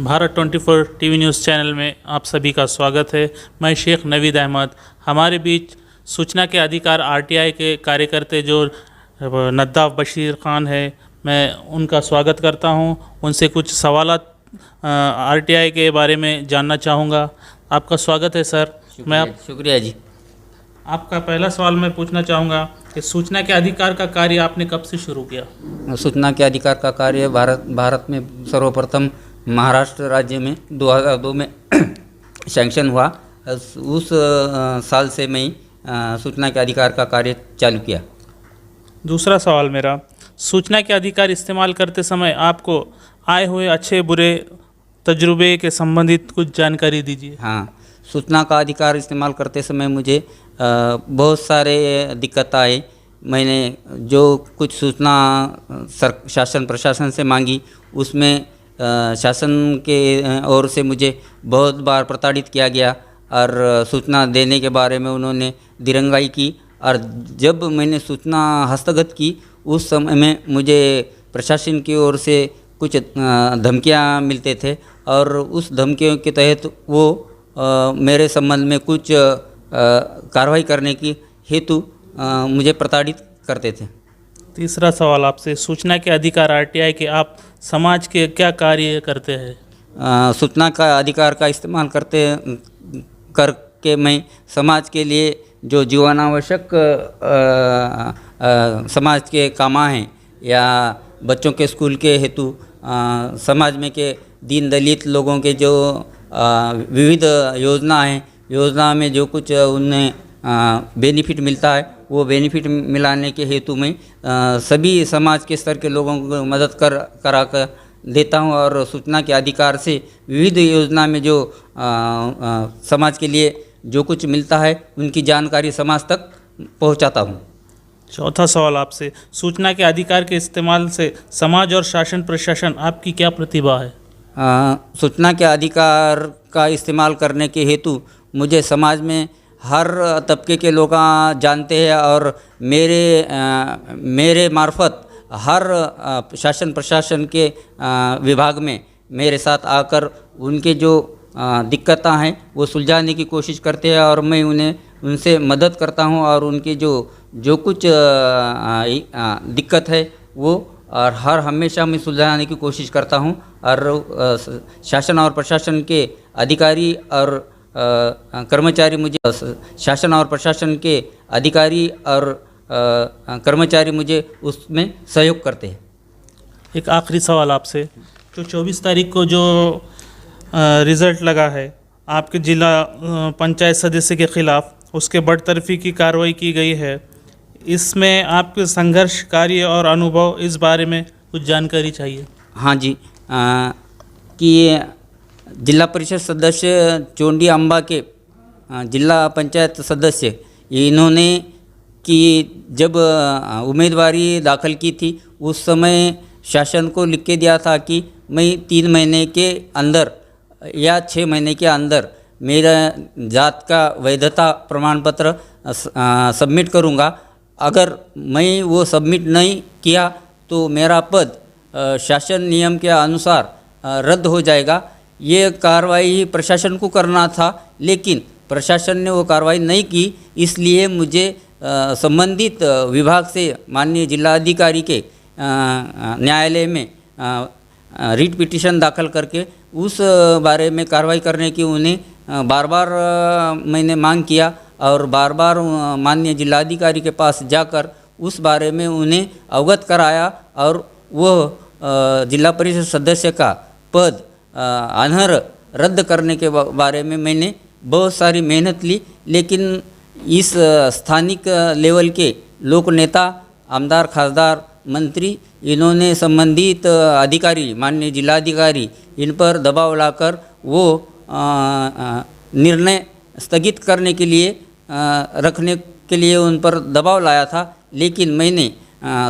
Bharat 24 TV news channel में आप सभी का स्वागत है। मैं शेख नवीद अहमद। हमारे बीच सूचना के अधिकार आरटीआई के कार्यकर्ता जो नद्दाफ बशीर ख़ान है, मैं उनका स्वागत करता हूं। उनसे कुछ सवालात आरटीआई के बारे में जानना चाहूँगा। आपका स्वागत है सर। शुक्रिया जी। आपका पहला सवाल मैं पूछना चाहूँगा कि सूचना के अधिकार का कार्य आपने कब से शुरू किया? सूचना के अधिकार का कार्य भारत में सर्वप्रथम महाराष्ट्र राज्य में 2002 में सैंक्शन हुआ। उस साल से मैं सूचना के अधिकार का कार्य चालू किया। दूसरा सवाल मेरा, सूचना के अधिकार इस्तेमाल करते समय आपको आए हुए अच्छे बुरे तजुर्बे के संबंधित कुछ जानकारी दीजिए। हाँ, सूचना का अधिकार इस्तेमाल करते समय मुझे बहुत सारे दिक्कत आए। मैंने जो कुछ सूचना शासन प्रशासन से मांगी, उसमें शासन के ओर से मुझे बहुत बार प्रताड़ित किया गया और सूचना देने के बारे में उन्होंने दिरंगाई की। और जब मैंने सूचना हस्तगत की, उस समय में मुझे प्रशासन की ओर से कुछ धमकियां मिलते थे और उस धमकियों के तहत वो मेरे संबंध में कुछ कार्रवाई करने की हेतु मुझे प्रताड़ित करते थे। तीसरा सवाल आपसे, सूचना के अधिकार आरटीआई के आप समाज के क्या कार्य करते हैं? सूचना का अधिकार का इस्तेमाल करके मैं समाज के लिए जो जीवनावश्यक समाज के काम हैं या बच्चों के स्कूल के हेतु समाज में के दीन दलित लोगों के जो विविध योजना में जो कुछ उन्हें बेनिफिट मिलता है, वो बेनिफिट मिलाने के हेतु में सभी समाज के स्तर के लोगों को मदद करा कर देता हूं और सूचना के अधिकार से विविध योजना में जो समाज के लिए जो कुछ मिलता है उनकी जानकारी समाज तक पहुंचाता हूं। चौथा सवाल आपसे, सूचना के अधिकार के इस्तेमाल से समाज और शासन प्रशासन आपकी क्या प्रतिभा है? सूचना के अधिकार का इस्तेमाल करने के हेतु मुझे समाज में हर तबके के लोग जानते हैं और मेरे मार्फत हर शासन प्रशासन के विभाग में मेरे साथ आकर उनके जो दिक्कतें हैं वो सुलझाने की कोशिश करते हैं और मैं उनसे मदद करता हूं और उनकी जो कुछ दिक्कत है वो और हमेशा मैं सुलझाने की कोशिश करता हूं। और शासन और प्रशासन के अधिकारी और कर्मचारी मुझे उसमें सहयोग करते हैं। एक आखिरी सवाल आपसे, जो 24 तारीख को जो रिज़ल्ट लगा है आपके जिला पंचायत सदस्य के ख़िलाफ़, उसके बरतरफी की कार्रवाई की गई है, इसमें आपके संघर्ष कार्य और अनुभव, इस बारे में कुछ जानकारी चाहिए। हाँ जी, कि जिला परिषद सदस्य चोंडी अम्बा के जिला पंचायत सदस्य इन्होंने कि जब उम्मीदवारी दाखिल की थी, उस समय शासन को लिख के दिया था कि मैं 3 महीने के अंदर या 6 महीने के अंदर मेरा जात का वैधता प्रमाण पत्र सबमिट करूँगा। अगर मैं वो सबमिट नहीं किया तो मेरा पद शासन नियम के अनुसार रद्द हो जाएगा। ये कार्रवाई प्रशासन को करना था, लेकिन प्रशासन ने वो कार्रवाई नहीं की। इसलिए मुझे संबंधित विभाग से माननीय जिलाधिकारी के न्यायालय में रिट पिटीशन दाखिल करके उस बारे में कार्रवाई करने की उन्हें बार बार मैंने मांग किया और बार बार माननीय जिलाधिकारी के पास जाकर उस बारे में उन्हें अवगत कराया और वो जिला परिषद सदस्य का पद अनर्ह रद्द करने के बारे में मैंने बहुत सारी मेहनत ली। लेकिन इस स्थानिक लेवल के लोक नेता, आमदार, खासदार, मंत्री, इन्होंने संबंधित अधिकारी, माननीय जिलाधिकारी, इन पर दबाव लाकर वो निर्णय स्थगित करने के लिए रखने के लिए उन पर दबाव लाया था। लेकिन मैंने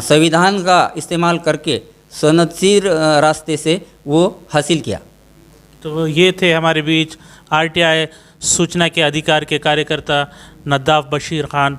संविधान का इस्तेमाल करके सनदशीर रास्ते से वो हासिल किया। तो ये थे हमारे बीच आरटीआई सूचना के अधिकार के कार्यकर्ता नद्दाफ बशीर ख़ान।